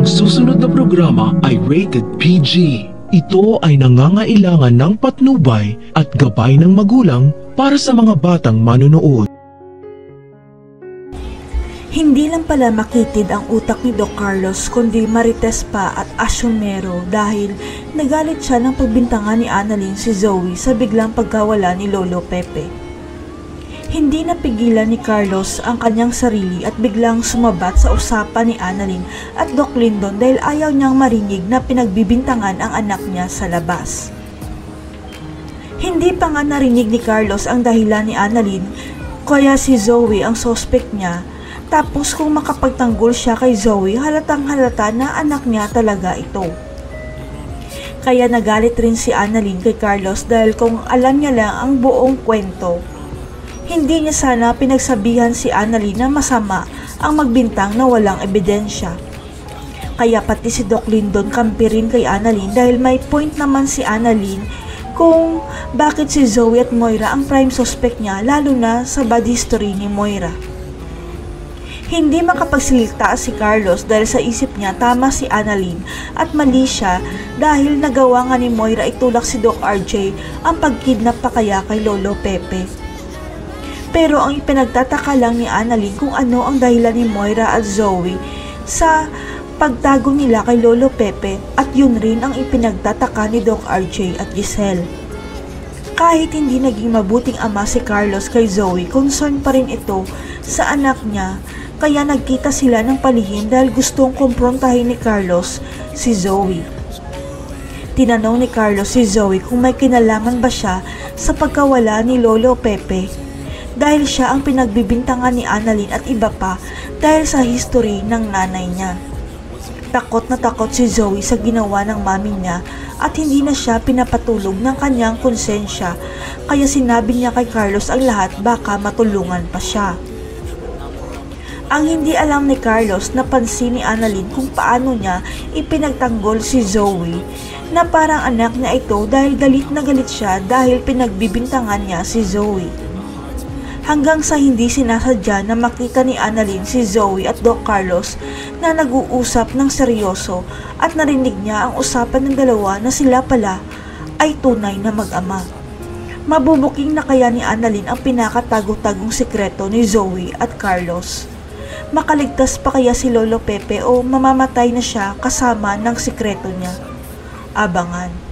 Ang susunod na programa ay rated PG. Ito ay nangangailangan ng patnubay at gabay ng magulang para sa mga batang manonood. Hindi lang pala makitid ang utak ni Doc Carlos kundi marites pa at asyumero dahil nagalit siya ng pagbintangan ni Annalyn si Zoe sa biglang pagkawala ni Lolo Pepe. Hindi napigilan ni Carlos ang kanyang sarili at biglang sumabat sa usapan ni Annalyn at Doc Lyndon dahil ayaw niyang marinig na pinagbibintangan ang anak niya sa labas. Hindi pa nga narinig ni Carlos ang dahilan ni Annalyn kaya si Zoe ang suspect niya. Tapos kung makapagtanggol siya kay Zoe, halatang halata na anak niya talaga ito. Kaya nagalit rin si Annalyn kay Carlos dahil kung alam niya lang ang buong kwento, hindi niya sana pinagsabihan si Annalyn na masama ang magbintang na walang ebidensya. Kaya pati si Doc Lyndon kampi rin kay Annalyn dahil may point naman si Annalyn kung bakit si Zoe at Moira ang prime suspect niya lalo na sa bad history ni Moira. Hindi makapagsalita si Carlos dahil sa isip niya tama si Annalyn at mali siya dahil nagawa nga ni Moira itulak si Doc RJ ang pagkidnap pa kaya kay Lolo Pepe. Pero ang ipinagtataka lang ni Annalyn kung ano ang dahilan ni Moira at Zoe sa pagtago nila kay Lolo Pepe at yun rin ang ipinagtataka ni Doc RJ at Giselle. Kahit hindi naging mabuting ama si Carlos kay Zoe, concern pa rin ito sa anak niya. Kaya nagkita sila ng palihim dahil gustong kumprontahin ni Carlos si Zoe. Tinanong ni Carlos si Zoe kung may kinalaman ba siya sa pagkawala ni Lolo Pepe dahil siya ang pinagbibintangan ni Annalyn at iba pa dahil sa history ng nanay niya. Takot na takot si Zoe sa ginawa ng mami niya at hindi na siya pinapatulog ng kanyang konsensya kaya sinabi niya kay Carlos ang lahat baka matulungan pa siya. Ang hindi alam ni Carlos na pansin ni Annalyn kung paano niya ipinagtanggol si Zoe na parang anak niya ito dahil galit na galit siya dahil pinagbibintangan niya si Zoe. Hanggang sa hindi sinasadya na makita ni Annalyn si Zoe at Doc Carlos na nag-uusap ng seryoso at narinig niya ang usapan ng dalawa na sila pala ay tunay na mag-ama. Mabubuking na kaya ni Annalyn ang pinakatago-tagong sikreto ni Zoe at Carlos. Makaligtas pa kaya si Lolo Pepe o mamamatay na siya kasama ng sikreto niya? Abangan.